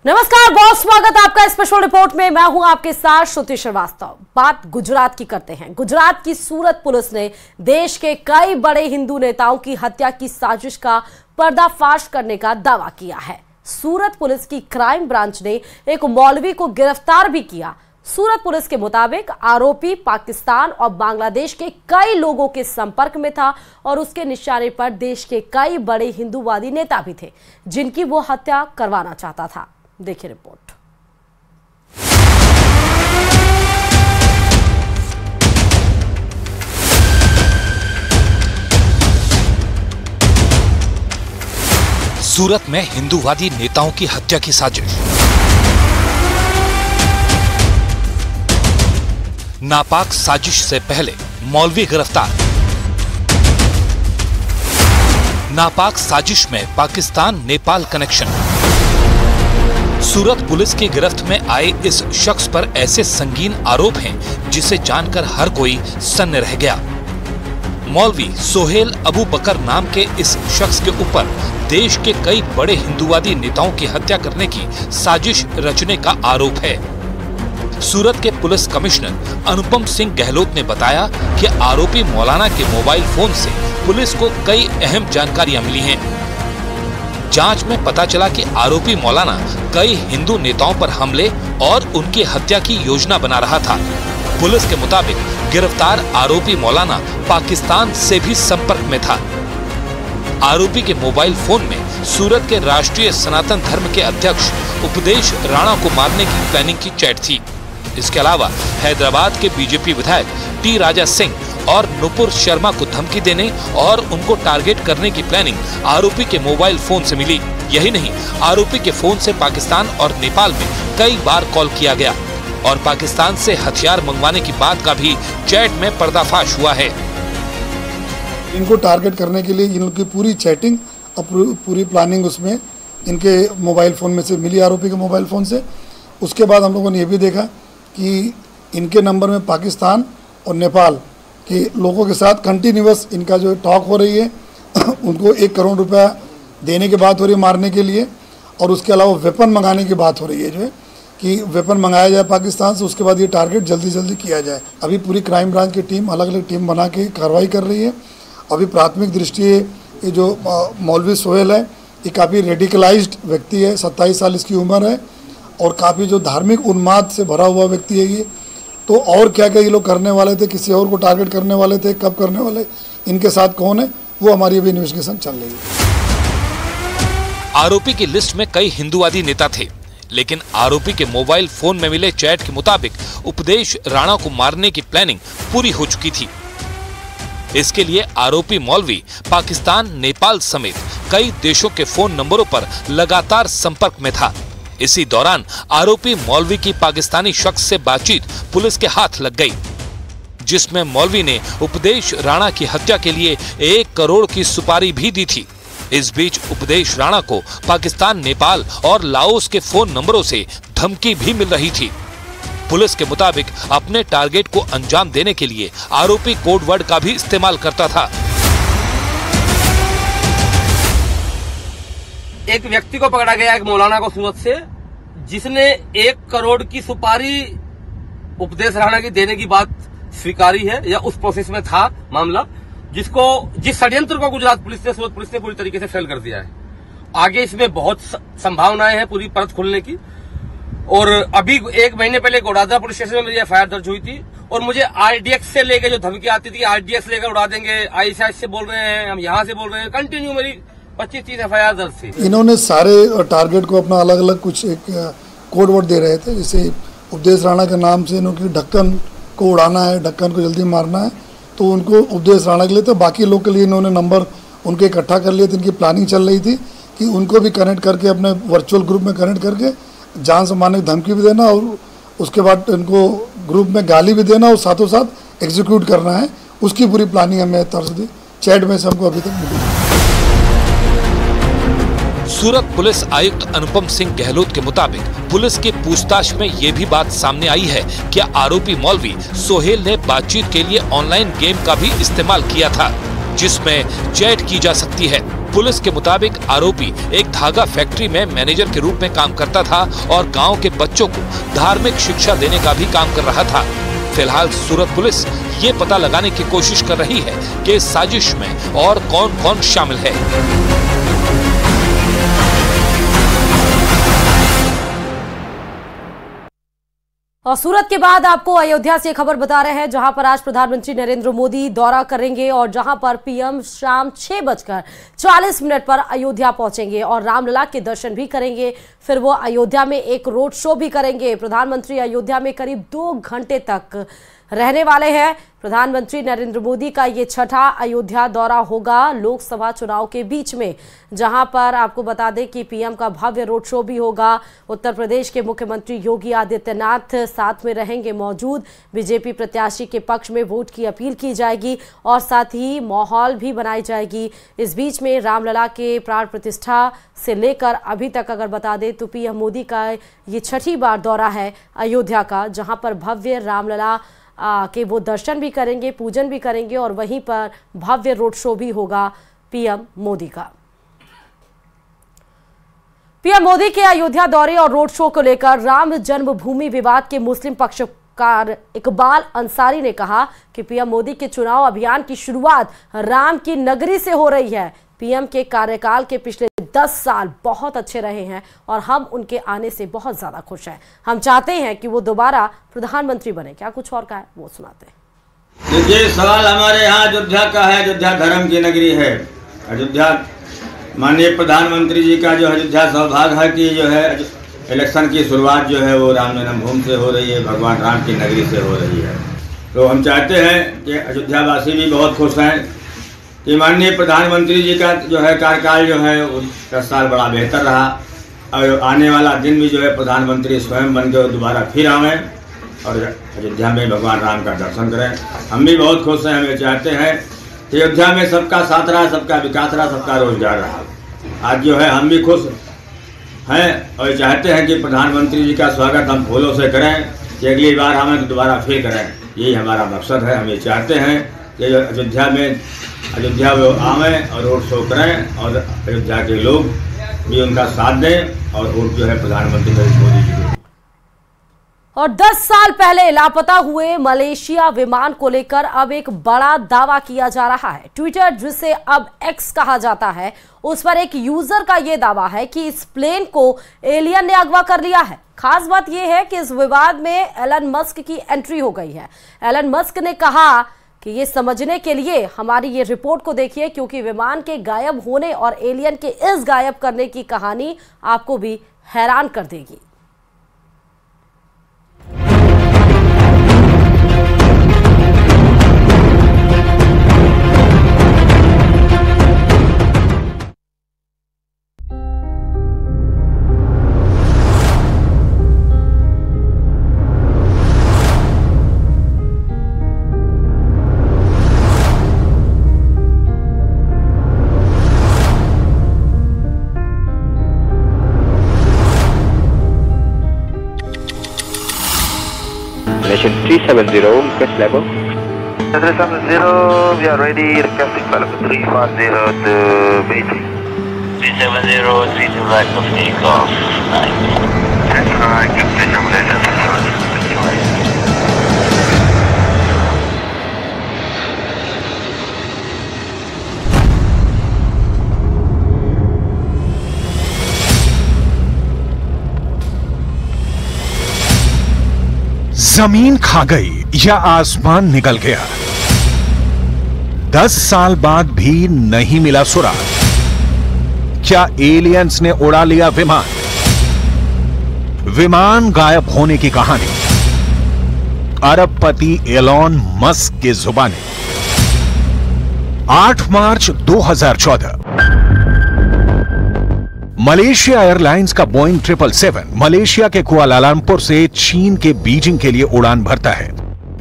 नमस्कार, बहुत स्वागत आपका स्पेशल रिपोर्ट में। मैं हूं आपके साथ श्रुति श्रीवास्तव। बात गुजरात की करते हैं। गुजरात की सूरत पुलिस ने देश के कई बड़े हिंदू नेताओं की हत्या की साजिश का पर्दाफाश करने का दावा किया है। सूरत पुलिस की क्राइम ब्रांच ने एक मौलवी को गिरफ्तार भी किया। सूरत पुलिस के मुताबिक आरोपी पाकिस्तान और बांग्लादेश के कई लोगों के संपर्क में था और उसके निशाने पर देश के कई बड़े हिंदूवादी नेता भी थे जिनकी वो हत्या करवाना चाहता था। देखिए रिपोर्ट। सूरत में हिंदूवादी नेताओं की हत्या की साजिश। नापाक साजिश से पहले मौलवी गिरफ्तार। नापाक साजिश में पाकिस्तान नेपाल कनेक्शन। सूरत पुलिस की गिरफ्त में आए इस शख्स पर ऐसे संगीन आरोप हैं जिसे जानकर हर कोई सन्न रह गया। मौलवी सोहेल अबू बकर नाम के इस शख्स के ऊपर देश के कई बड़े हिंदूवादी नेताओं की हत्या करने की साजिश रचने का आरोप है। सूरत के पुलिस कमिश्नर अनुपम सिंह गहलोत ने बताया कि आरोपी मौलाना के मोबाइल फोन से पुलिस को कई अहम जानकारियां मिली हैं। जांच में पता चला कि आरोपी मौलाना कई हिंदू नेताओं पर हमले और उनकी हत्या की योजना बना रहा था। पुलिस के मुताबिक गिरफ्तार आरोपी मौलाना पाकिस्तान से भी संपर्क में था। आरोपी के मोबाइल फोन में सूरत के राष्ट्रीय सनातन धर्म के अध्यक्ष उपदेश राणा को मारने की प्लानिंग की चैट थी। इसके अलावा हैदराबाद के बीजेपी विधायक टी राजा सिंह और नुपुर शर्मा को धमकी देने और उनको टारगेट करने की प्लानिंग आरोपी के मोबाइल फोन से मिली। यही नहीं, आरोपी के फोन से पाकिस्तान और नेपाल में कई बार कॉल किया गया और पाकिस्तान से हथियार मंगवाने की बात का भी चैट में पर्दाफाश हुआ है। इनको टारगेट करने के लिए इनकी पूरी चैटिंग और पूरी प्लानिंग उसमें इनके मोबाइल फ़ोन में से मिली, आरोपी के मोबाइल फ़ोन से। उसके बाद हम लोगों ने ये भी देखा कि इनके नंबर में पाकिस्तान और नेपाल के लोगों के साथ कंटिन्यूअस इनका जो टॉक हो रही है। उनको 1 करोड़ रुपया देने की बात हो रही है मारने के लिए, और उसके अलावा वेपन मंगाने की बात हो रही है जो है कि वेपन मंगाया जाए पाकिस्तान से, उसके बाद ये टारगेट जल्दी जल्दी किया जाए। अभी पूरी क्राइम ब्रांच की टीम अलग अलग टीम बना के कार्रवाई कर रही है। अभी प्राथमिक दृष्टि ये जो मौलवी सोहेल है ये काफ़ी रेडिकलाइज्ड व्यक्ति है, 27 साल इसकी उम्र है और काफ़ी जो धार्मिक उन्माद से भरा हुआ व्यक्ति है ये। तो और क्या क्या ये लोग करने वाले थे, किसी और को टारगेट करने वाले थे, कब करने वाले, इनके साथ कौन है, वो हमारी अभी इन्वेस्टिगेशन चल रही है। आरोपी की लिस्ट में कई हिंदूवादी नेता थे, लेकिन आरोपी के मोबाइल फोन में मिले चैट के मुताबिक उपदेश राणा को मारने की प्लानिंग पूरी हो चुकी थी। इसके लिए आरोपी मौलवी पाकिस्तान, नेपाल समेत कई देशों के फोन नंबरों पर लगातार संपर्क में था। इसी दौरान आरोपी मौलवी की पाकिस्तानी शख्स से बातचीत पुलिस के हाथ लग गई, जिसमें मौलवी ने उपदेश राणा की हत्या के लिए 1 करोड़ की सुपारी भी दी थी। इस बीच उपदेश राणा को पाकिस्तान, नेपाल और लाओस के फोन नंबरों से धमकी भी मिल रही थी। पुलिस के मुताबिक अपने टारगेट को अंजाम देने के लिए आरोपी कोड वर्ड का भी इस्तेमाल करता था। एक व्यक्ति को पकड़ा गया, एक मौलाना को सूरत से, जिसने 1 करोड़ की सुपारी उपदेश राणा की देने की बात स्वीकारी है या उस प्रोसेस में था मामला, जिस षड्यंत्र को गुजरात पुलिस ने, सूरत पुलिस ने पूरी तरीके से फेल कर दिया है। आगे इसमें बहुत संभावनाएं हैं पूरी परत खुलने की। और अभी 1 महीने पहले गोडादरा पुलिस स्टेशन में मेरी एफआईआर दर्ज हुई थी और मुझे आरडीएक्स से लेकर जो धमकी आती थी, आरडीएक्स लेकर उड़ा देंगे, आईएसआईएस से बोल रहे हैं, हम यहाँ से बोल रहे हैं, कंटिन्यू मेरी 25-30 एफआईआर दर्ज थी। इन्होंने सारे टारगेट को अपना अलग अलग कुछ एक कोड वर्ड दे रहे थे। जैसे उपदेश राणा के नाम से इन्होंने ढक्कन को उड़ाना है, ढक्कन को जल्दी मारना है, तो उनको उपदेश राणा के लिए, तो बाकी लोग के लिए इन्होंने नंबर उनके इकट्ठा कर लिए थे। इनकी प्लानिंग चल रही थी कि उनको भी कनेक्ट करके अपने वर्चुअल ग्रुप में कनेक्ट करके जान से मारने की धमकी भी देना और उसके बाद इनको ग्रुप में गाली भी देना और साथों साथ एग्जीक्यूट करना है। उसकी पूरी प्लानिंग हमें तरस दी, चैट में से हमको अभी तक मिली। सूरत पुलिस आयुक्त अनुपम सिंह गहलोत के मुताबिक पुलिस की पूछताछ में ये भी बात सामने आई है कि आरोपी मौलवी सोहेल ने बातचीत के लिए ऑनलाइन गेम का भी इस्तेमाल किया था, जिसमें चैट की जा सकती है। पुलिस के मुताबिक आरोपी एक धागा फैक्ट्री में मैनेजर के रूप में काम करता था और गांव के बच्चों को धार्मिक शिक्षा देने का भी काम कर रहा था। फिलहाल सूरत पुलिस ये पता लगाने की कोशिश कर रही है कि इस साजिश में और कौन कौन शामिल है। और सूरत के बाद आपको अयोध्या से खबर बता रहे हैं, जहां पर आज प्रधानमंत्री नरेंद्र मोदी दौरा करेंगे और जहां पर पीएम शाम 6:40 पर अयोध्या पहुंचेंगे और रामलला के दर्शन भी करेंगे। फिर वो अयोध्या में एक रोड शो भी करेंगे। प्रधानमंत्री अयोध्या में करीब 2 घंटे तक रहने वाले हैं। प्रधानमंत्री नरेंद्र मोदी का ये छठा अयोध्या दौरा होगा लोकसभा चुनाव के बीच में, जहां पर आपको बता दें कि पीएम का भव्य रोड शो भी होगा। उत्तर प्रदेश के मुख्यमंत्री योगी आदित्यनाथ साथ में रहेंगे मौजूद। बीजेपी प्रत्याशी के पक्ष में वोट की अपील की जाएगी और साथ ही माहौल भी बनाई जाएगी। इस बीच में रामलला के प्राण प्रतिष्ठा से लेकर अभी तक अगर बता दें तो पीएम मोदी का ये छठी बार दौरा है अयोध्या का, जहां पर भव्य रामलला के वो दर्शन भी करेंगे, पूजन भी करेंगे और वहीं पर भव्य रोड शो भी होगा पीएम मोदी का। पीएम मोदी के अयोध्या दौरे और रोड शो को लेकर राम जन्मभूमि विवाद के मुस्लिम पक्षकार इकबाल अंसारी ने कहा कि पीएम मोदी के चुनाव अभियान की शुरुआत राम की नगरी से हो रही है। पीएम के कार्यकाल के पिछले 10 साल बहुत अच्छे रहे हैं और हम उनके आने से बहुत ज्यादा खुश हैं। हम चाहते हैं कि वो दोबारा प्रधानमंत्री बने। क्या कुछ और का है वो सुनाते हैं। देखिए, सवाल हमारे यहाँ अयोध्या का है। अयोध्या धर्म की नगरी है। अयोध्या माननीय प्रधानमंत्री जी का जो अयोध्या सौभाग्य है कि जो है इलेक्शन की शुरुआत जो है वो राम जन्मभूमि से हो रही है, भगवान राम की नगरी से हो रही है। तो हम चाहते हैं कि अयोध्यावासी भी बहुत खुश हैं कि माननीय प्रधानमंत्री जी का जो है कार्यकाल जो है 10 साल बड़ा बेहतर रहा और आने वाला दिन भी जो है प्रधानमंत्री स्वयं बनकर दोबारा फिर आवें और अयोध्या में भगवान राम का दर्शन करें। हम भी बहुत खुश हैं। हमें चाहते हैं कि अयोध्या में सबका साथ रहा, सबका विकास रहा, सबका रोजगार रहा। आज जो है हम भी खुश हैं और चाहते हैं कि प्रधानमंत्री जी का स्वागत हम फूलों से करें कि अगली बार हमें दोबारा फिर करें। यही हमारा मकसद है। हम ये चाहते हैं कि अयोध्या वो आवें और रोड शो करें और अयोध्या के लोग भी उनका साथ दें और वोट जो है प्रधानमंत्री नरेंद्र मोदी जी को। और 10 साल पहले लापता हुए मलेशिया विमान को लेकर अब एक बड़ा दावा किया जा रहा है। ट्विटर, जिसे अब एक्स कहा जाता है, उस पर एक यूजर का यह दावा है कि इस प्लेन को एलियन ने अगवा कर लिया है। खास बात यह है कि इस विवाद में एलन मस्क की एंट्री हो गई है। एलन मस्क ने कहा कि ये समझने के लिए हमारी ये रिपोर्ट को देखिए, क्योंकि विमान के गायब होने और एलियन के इस गायब करने की कहानी आपको भी हैरान कर देगी। Mission 370, request level. 370, we are ready, requesting level 340 to Beijing. 370, 32 right of takeoff. That's right, Captain Malaysia. जमीन खा गई या आसमान निकल गया, 10 साल बाद भी नहीं मिला सुराग। क्या एलियंस ने उड़ा लिया विमान? विमान गायब होने की कहानी अरबपति एलॉन मस्क की जुबानी। 8 मार्च 2014 मलेशिया एयरलाइंस का बोइंग 777 मलेशिया के कुआलालंपुर से चीन के बीजिंग के लिए उड़ान भरता है।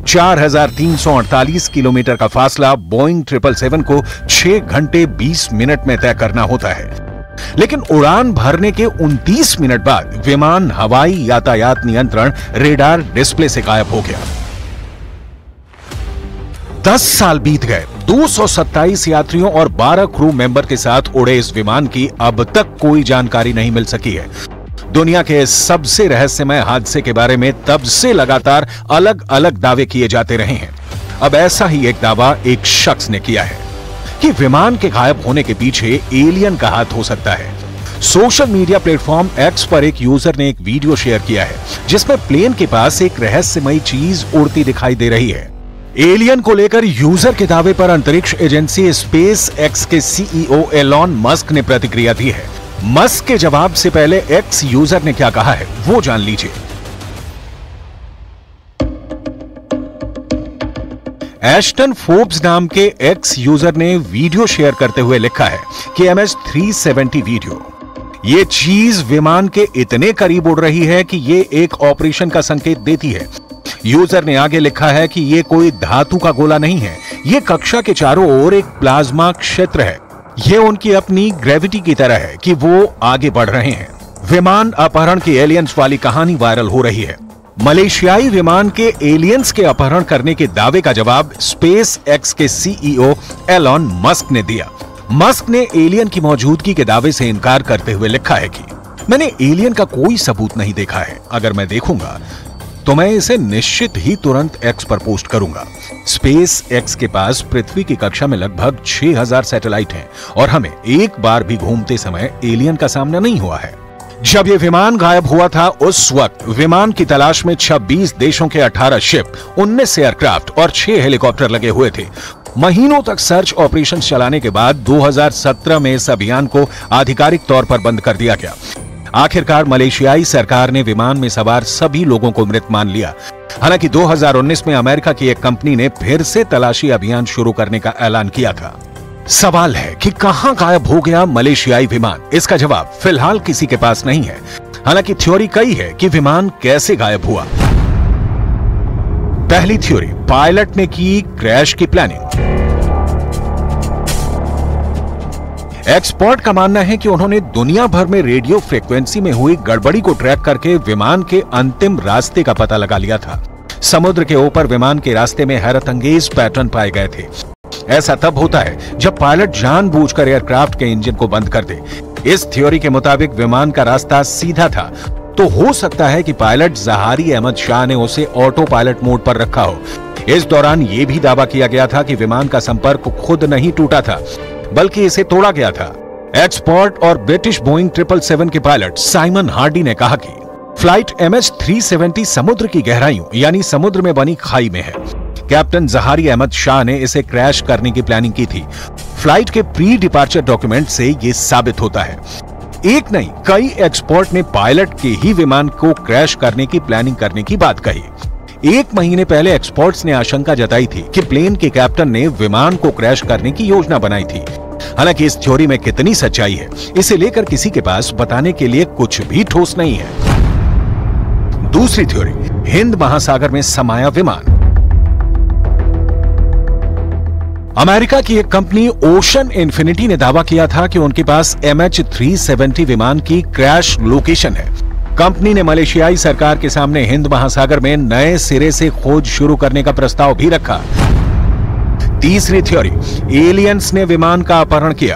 4348 किलोमीटर का फासला बोइंग 777 को 6 घंटे 20 मिनट में तय करना होता है, लेकिन उड़ान भरने के 29 मिनट बाद विमान हवाई यातायात नियंत्रण रेडार डिस्प्ले से गायब हो गया। 10 साल बीत गए। 227 यात्रियों और 12 क्रू मेंबर के साथ उड़े इस विमान की अब तक कोई जानकारी नहीं मिल सकी है। दुनिया के सबसे रहस्यमय हादसे के बारे में तब से लगातार अलग अलग दावे किए जाते रहे हैं। अब ऐसा ही एक दावा एक शख्स ने किया है कि विमान के गायब होने के पीछे एलियन का हाथ हो सकता है। सोशल मीडिया प्लेटफॉर्म एक्स पर एक यूजर ने एक वीडियो शेयर किया है जिसमें प्लेन के पास एक रहस्यमयी चीज उड़ती दिखाई दे रही है। एलियन को लेकर यूजर के दावे पर अंतरिक्ष एजेंसी स्पेस एक्स के सीईओ एलॉन मस्क ने प्रतिक्रिया दी है। मस्क के जवाब से पहले एक्स यूजर ने क्या कहा है वो जान लीजिए। एस्टन फोर्ब्स नाम के एक्स यूजर ने वीडियो शेयर करते हुए लिखा है कि MH370 वीडियो, ये चीज विमान के इतने करीब उड़ रही है कि ये एक ऑपरेशन का संकेत देती है। यूजर ने आगे लिखा है कि ये कोई धातु का गोला नहीं है, ये कक्षा के चारों ओर एक प्लाज्मा क्षेत्र है। ये उनकी अपनी ग्रेविटी की तरह है कि वो आगे बढ़ रहे हैं। विमान अपहरण की एलियंस वाली कहानी वायरल हो रही है। मलेशियाई विमान के एलियंस के अपहरण करने के दावे का जवाब स्पेस एक्स के सीईओ एलॉन मस्क ने दिया। मस्क ने एलियन की मौजूदगी के दावे से इनकार करते हुए लिखा है कि मैंने एलियन का कोई सबूत नहीं देखा है। अगर मैं देखूंगा तो मैं इसे निश्चित ही तुरंत एक्स पर पोस्ट करूंगा। स्पेस एक्स के पास पृथ्वी की कक्षा में लगभग 6000 सैटेलाइट हैं और हमें एक बार भी घूमते समय एलियन का सामना नहीं हुआ है। जब यह विमान गायब हुआ था उस वक्त विमान की तलाश में 26 देशों के 18 शिप, 19 एयरक्राफ्ट और 6 हेलीकॉप्टर लगे हुए थे। महीनों तक सर्च ऑपरेशन चलाने के बाद 2017 में इस अभियान को आधिकारिक तौर पर बंद कर दिया गया। आखिरकार मलेशियाई सरकार ने विमान में सवार सभी लोगों को मृत मान लिया। हालांकि 2019 में अमेरिका की एक कंपनी ने फिर से तलाशी अभियान शुरू करने का ऐलान किया था। सवाल है कि कहां गायब हो गया मलेशियाई विमान? इसका जवाब फिलहाल किसी के पास नहीं है। हालांकि थ्योरी कई है कि विमान कैसे गायब हुआ। पहली थ्योरी, पायलट ने की क्रैश की प्लानिंग। एक्सपर्ट का मानना है कि उन्होंने दुनिया भर में रेडियो फ्रीक्वेंसी में हुई गड़बड़ी को ट्रैक करके विमान के अंतिम रास्ते का पता लगा लिया था। समुद्र के ऊपर विमान के रास्ते में हैरतअंगेज पैटर्न पाए गए थे। ऐसा तब होता है जब पायलट जानबूझकर एयरक्राफ्ट के इंजन को बंद कर दे। इस थ्योरी के मुताबिक विमान का रास्ता सीधा था, तो हो सकता है कि पायलट जहारी अहमद शाह ने उसे ऑटो पायलट मोड पर रखा हो। इस दौरान यह भी दावा किया गया था कि विमान का संपर्क खुद नहीं टूटा था, बल्कि इसे तोड़ा गया था। एक्सपर्ट और ब्रिटिश बोइंग 777 के पायलट साइमन हार्डी ने कहा कि फ्लाइट MH370 समुद्र की गहराइयों यानी समुद्र में बनी खाई में है। कैप्टन जहारी अहमद शाह ने इसे क्रैश करने की प्लानिंग की थी। फ्लाइट के प्री डिपार्चर डॉक्यूमेंट से यह साबित होता है। एक नहीं, कई एक्सपर्ट ने पायलट के ही विमान को क्रैश करने की प्लानिंग करने की बात कही। 1 महीने पहले एक्सपर्ट्स ने आशंका जताई थी कि प्लेन के कैप्टन ने विमान को क्रैश करने की योजना बनाई थी। हालांकि इस थ्योरी में कितनी सच्चाई है, इसे लेकर किसी के पास बताने के लिए कुछ भी ठोस नहीं है। दूसरी थ्योरी, हिंद महासागर में समाया विमान। अमेरिका की एक कंपनी ओशन इन्फिनिटी ने दावा किया था कि उनके पास MH370 विमान की क्रैश लोकेशन है। कंपनी ने मलेशियाई सरकार के सामने हिंद महासागर में नए सिरे से खोज शुरू करने का प्रस्ताव भी रखा। तीसरी थ्योरी, एलियंस ने विमान का अपहरण किया।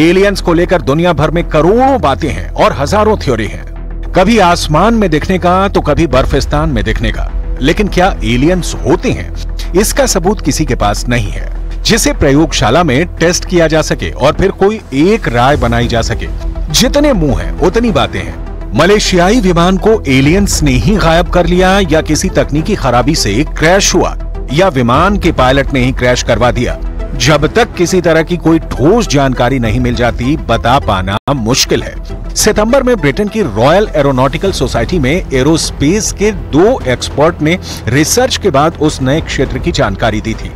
एलियंस को लेकर दुनिया भर में करोड़ों बातें हैं और हजारों थ्योरी हैं। कभी आसमान में दिखने का तो कभी बर्फिस्तान में दिखने का। लेकिन क्या एलियंस होते हैं? इसका सबूत किसी के पास नहीं है जिसे प्रयोगशाला में टेस्ट किया जा सके और फिर कोई एक राय बनाई जा सके। जितने मुंह हैं उतनी बातें हैं। मलेशियाई विमान को एलियंस ने ही गायब कर लिया, या किसी तकनीकी खराबी से क्रैश हुआ, या विमान के पायलट ने ही क्रैश करवा दिया। जब तक किसी तरह की कोई ठोस जानकारी नहीं मिल जाती, बता पाना मुश्किल है। सितंबर में ब्रिटेन की रॉयल एरोनॉटिकल सोसाइटी में एरोस्पेस के 2 एक्सपर्ट ने रिसर्च के बाद उस नए क्षेत्र की जानकारी दी थी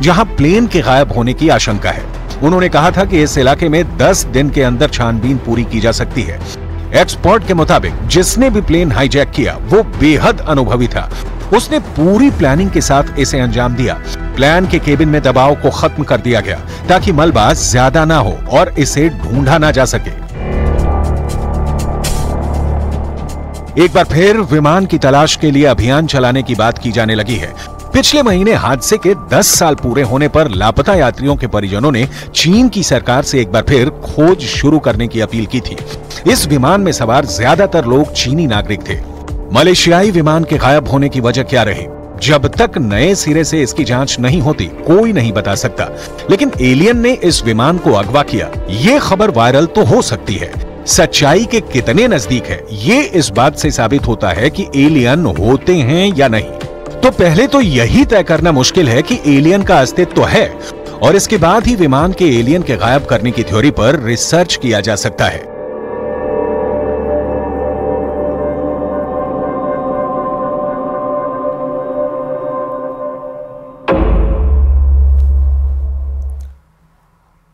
जहां प्लेन के गायब होने की आशंका है। उन्होंने कहा था कि इस इलाके में 10 दिन के अंदर छानबीन पूरी की जा सकती है। एक्सपर्ट के मुताबिक जिसने भी प्लेन हाईजैक किया वो बेहद अनुभवी था। उसने पूरी प्लानिंग के साथ इसे अंजाम दिया। प्लान के केबिन में दबाव को खत्म कर दिया गया ताकि मलबा ज्यादा ना हो और इसे ढूंढा ना जा सके। एक बार फिर विमान की तलाश के लिए अभियान चलाने की बात की जाने लगी है। पिछले महीने हादसे के 10 साल पूरे होने पर लापता यात्रियों के परिजनों ने चीन की सरकार से एक बार फिर खोज शुरू करने की अपील की थी। इस विमान में सवार ज्यादातर लोग चीनी नागरिक थे। मलेशियाई विमान के गायब होने की वजह क्या रही, जब तक नए सिरे से इसकी जांच नहीं होती कोई नहीं बता सकता। लेकिन एलियन ने इस विमान को अगवा किया, ये खबर वायरल तो हो सकती है। सच्चाई के कितने नजदीक है ये इस बात से साबित होता है कि एलियन होते हैं या नहीं। तो पहले तो यही तय करना मुश्किल है कि एलियन का अस्तित्व है, और इसके बाद ही विमान के एलियन के गायब करने की थ्योरी पर रिसर्च किया जा सकता है।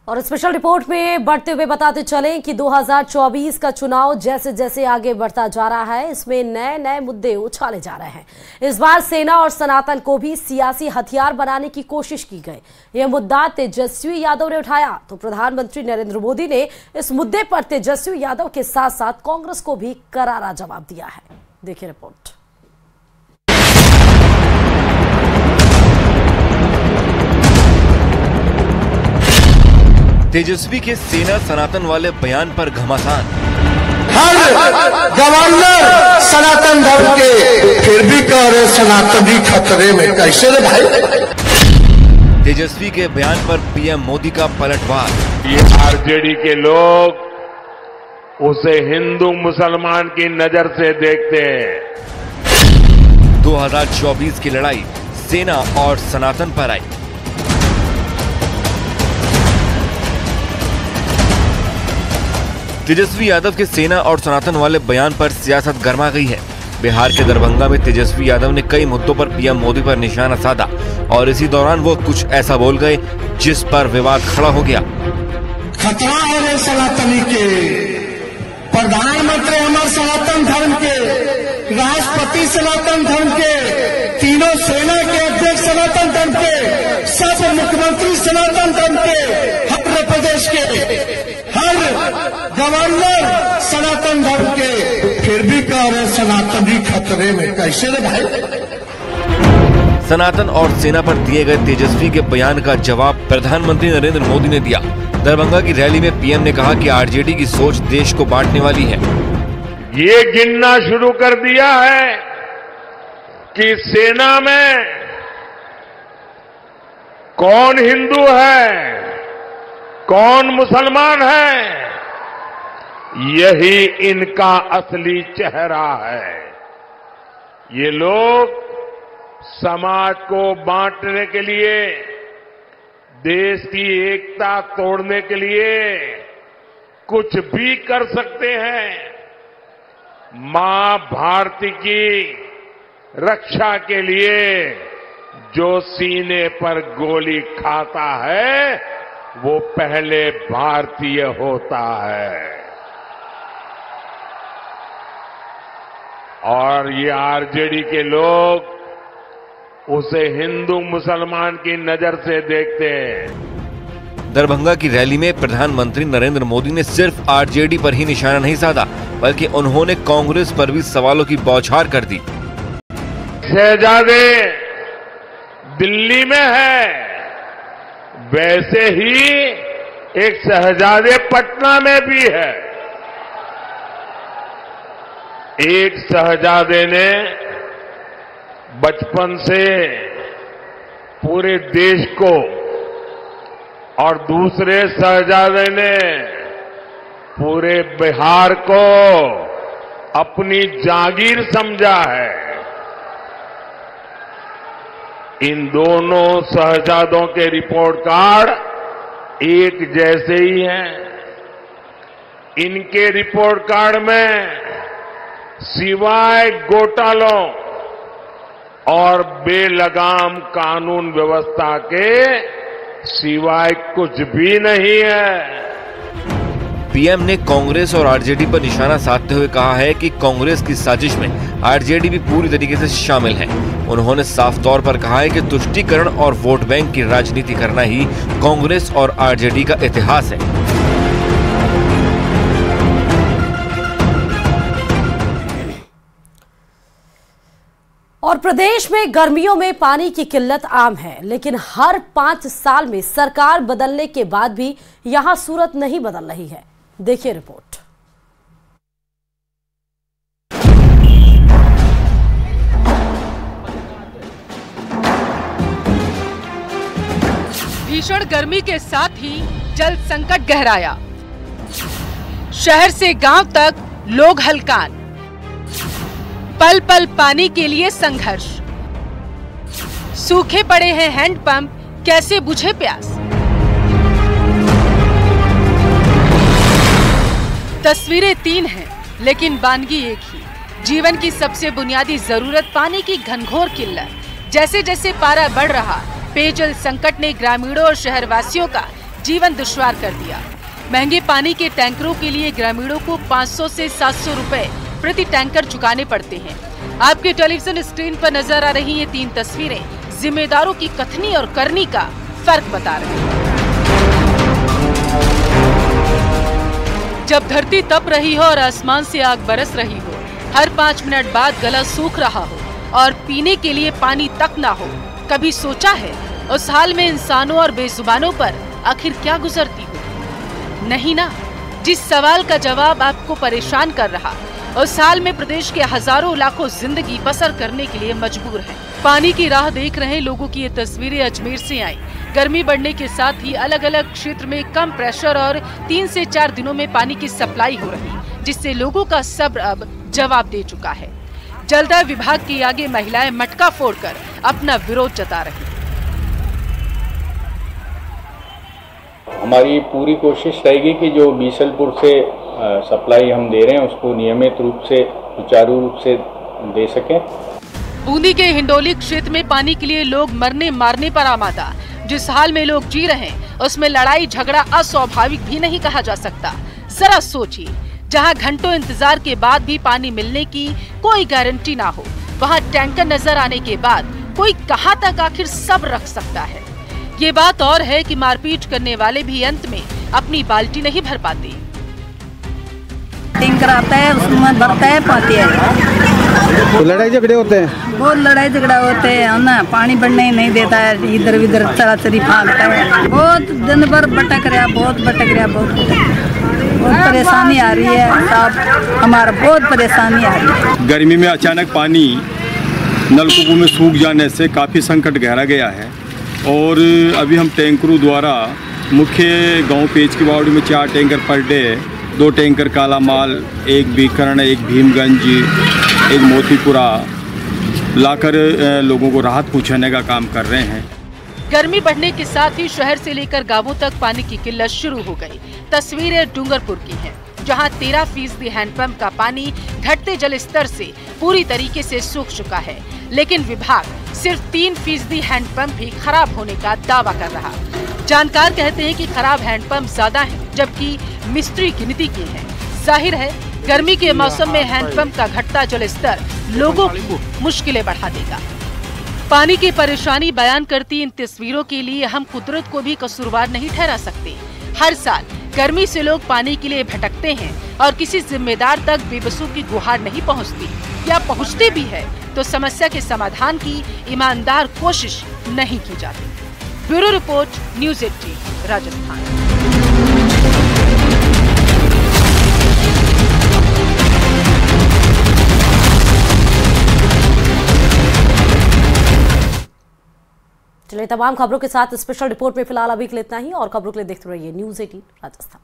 और स्पेशल रिपोर्ट में बढ़ते हुए बताते चलें कि 2024 का चुनाव जैसे जैसे आगे बढ़ता जा रहा है, इसमें नए नए मुद्दे उछाले जा रहे हैं। इस बार सेना और सनातन को भी सियासी हथियार बनाने की कोशिश की गई। यह मुद्दा तेजस्वी यादव ने उठाया तो प्रधानमंत्री नरेंद्र मोदी ने इस मुद्दे पर तेजस्वी यादव के साथ साथ कांग्रेस को भी करारा जवाब दिया है। देखिए रिपोर्ट। तेजस्वी के सेना सनातन वाले बयान पर घमासान। हर गवर्नर सनातन धर्म के, फिर भी कह रहे सनातनी खतरे में, कैसे रे भाई? तेजस्वी के बयान पर पीएम मोदी का पलटवार। ये आरजेडी के लोग उसे हिंदू मुसलमान की नजर से देखते हैं। 2024 की लड़ाई सेना और सनातन पर आई। तेजस्वी यादव के सेना और सनातन वाले बयान पर सियासत गर्मा गई है। बिहार के दरभंगा में तेजस्वी यादव ने कई मुद्दों पर पीएम मोदी पर निशाना साधा और इसी दौरान वो कुछ ऐसा बोल गए जिस पर विवाद खड़ा हो गया। खतरा है सनातनी के, प्रधानमंत्री हमारे सनातन धर्म के, राष्ट्रपति सनातन धर्म के, तीनों सेना के अध्यक्ष सनातन धर्म के, सब मुख्यमंत्री सनातन धर्म के, हर प्रदेश के हर गवर्नर सनातन धर्म के, फिर भी कह रहे सनातनी खतरे में, कैसे रे भाई? सनातन और सेना पर दिए गए तेजस्वी के बयान का जवाब प्रधानमंत्री नरेंद्र मोदी ने दिया। दरभंगा की रैली में पीएम ने कहा कि आरजेडी की सोच देश को बांटने वाली है। ये गिनना शुरू कर दिया है कि सेना में कौन हिंदू है, कौन मुसलमान है, यही इनका असली चेहरा है। ये लोग समाज को बांटने के लिए, देश की एकता तोड़ने के लिए कुछ भी कर सकते हैं। मां भारती की रक्षा के लिए जो सीने पर गोली खाता है वो पहले भारतीय होता है। और ये आरजेडी के लोग उसे हिंदू मुसलमान की नजर से देखते हैं। दरभंगा की रैली में प्रधानमंत्री नरेंद्र मोदी ने सिर्फ आरजेडी पर ही निशाना नहीं साधा, बल्कि उन्होंने कांग्रेस पर भी सवालों की बौछार कर दी। शहजादे दिल्ली में है, वैसे ही एक शहजादे पटना में भी है। एक शहजादे ने बचपन से पूरे देश को और दूसरे शहजादे ने पूरे बिहार को अपनी जागीर समझा है। इन दोनों शहजादों के रिपोर्ट कार्ड एक जैसे ही हैं। इनके रिपोर्ट कार्ड में सिवाय घोटालों और बेलगाम कानून व्यवस्था के सिवाय कुछ भी नहीं है। पीएम ने कांग्रेस और आरजेडी पर निशाना साधते हुए कहा है कि कांग्रेस की साजिश में आरजेडी भी पूरी तरीके से शामिल है। उन्होंने साफ तौर पर कहा है कि तुष्टीकरण और वोट बैंक की राजनीति करना ही कांग्रेस और आरजेडी का इतिहास है। और प्रदेश में गर्मियों में पानी की किल्लत आम है, लेकिन हर 5 साल में सरकार बदलने के बाद भी यहां सूरत नहीं बदल रही है। देखिए रिपोर्ट। भीषण गर्मी के साथ ही जल संकट गहराया। शहर से गांव तक लोग हलकान, पल पल पानी के लिए संघर्ष। सूखे पड़े हैं हैंडपंप, कैसे बुझे प्यास। तस्वीरें 3 हैं, लेकिन बानगी एक ही। जीवन की सबसे बुनियादी जरूरत पानी की घनघोर किल्लत। जैसे जैसे पारा बढ़ रहा, पेयजल संकट ने ग्रामीणों और शहरवासियों का जीवन दुश्वार कर दिया। महंगे पानी के टैंकरों के लिए ग्रामीणों को 500 से 700 रुपए प्रति टैंकर चुकाने पड़ते हैं। आपके टेलीविजन स्क्रीन पर नजर आ रही ये 3 तस्वीरें जिम्मेदारों की कथनी और करनी का फर्क बता रही हैं। जब धरती तप रही हो और आसमान से आग बरस रही हो, हर 5 मिनट बाद गला सूख रहा हो और पीने के लिए पानी तक ना हो, कभी सोचा है उस हाल में इंसानों और बेजुबानों पर आखिर क्या गुजरती हो? नहीं ना। जिस सवाल का जवाब आपको परेशान कर रहा, उस हाल में प्रदेश के हजारों लाखों जिंदगी बसर करने के लिए मजबूर हैं। पानी की राह देख रहे लोगों की ये तस्वीरें अजमेर से आई। गर्मी बढ़ने के साथ ही अलग अलग क्षेत्र में कम प्रेशर और 3 से 4 दिनों में पानी की सप्लाई हो रही, जिससे लोगों का सब्र अब जवाब दे चुका है। जलदाय विभाग के आगे महिलाएं मटका फोड़कर अपना विरोध जता रही। हमारी पूरी कोशिश रहेगी कि जो बीसलपुर से सप्लाई हम दे रहे हैं उसको नियमित रूप से सुचारू रूप से दे सकें। बूंदी के हिंडोली क्षेत्र में पानी के लिए लोग मरने मारने पर आमादा। जिस हाल में लोग जी रहे हैं उसमें लड़ाई झगड़ा अस्वाभाविक भी नहीं कहा जा सकता। जरा सोचिए, जहां घंटों इंतजार के बाद भी पानी मिलने की कोई गारंटी ना हो, वहां टैंकर नजर आने के बाद कोई कहां तक आखिर सब्र रख सकता है। ये बात और है कि मारपीट करने वाले भी अंत में अपनी बाल्टी नहीं भर पाते। टैंकर आता है, उसमें भरता है, पाती है। तो लड़ाई झगड़े होते हैं, बहुत लड़ाई झगड़ा होते हैं ना। पानी बढ़ने ही नहीं देता है, इधर उधर चराचरी फालता है। बहुत दिन भर भटक रहा, बहुत परेशानी आ रही है साहब, हमारा बहुत परेशानी आ रही है। गर्मी में अचानक पानी नलकूपों में सूख जाने से काफ़ी संकट गहरा गया है और अभी हम टैंकरों द्वारा मुख्य गांव पेच की बावड़ी में 4 टैंकर पर डे, 2 टैंकर काला माल, 1 बीकरण, 1 भीमगंज, 1 मोतीपुरा लाकर लोगों को राहत पहुंचाने का काम कर रहे हैं। गर्मी बढ़ने के साथ ही शहर से लेकर गांवों तक पानी की किल्लत शुरू हो गई। तस्वीरें डूंगरपुर की हैं, जहां 13% हैंडपंप का पानी घटते जल स्तर से पूरी तरीके से सूख चुका है, लेकिन विभाग सिर्फ 3% हैंडपंप ही खराब होने का दावा कर रहा। जानकार कहते हैं कि खराब हैंडपंप ज्यादा हैं, जबकि मिस्त्री गिनती के हैं। जाहिर है गर्मी के मौसम में हैंडपंप का घटता जल स्तर लोगों की मुश्किलें बढ़ा देगा। पानी की परेशानी बयान करती इन तस्वीरों के लिए हम कुदरत को भी कसूरवार नहीं ठहरा सकते। हर साल गर्मी से लोग पानी के लिए भटकते हैं और किसी जिम्मेदार तक बेबसों की गुहार नहीं पहुंचती, या पहुंचती भी है तो समस्या के समाधान की ईमानदार कोशिश नहीं की जाती। Bureau report, news 18 Rajasthan. चलिए, तमाम खबरों के साथ स्पेशल रिपोर्ट में फिलहाल अभी के लिए इतना ही, और खबरों के लिए देखते रहिए न्यूज़ 18 राजस्थान।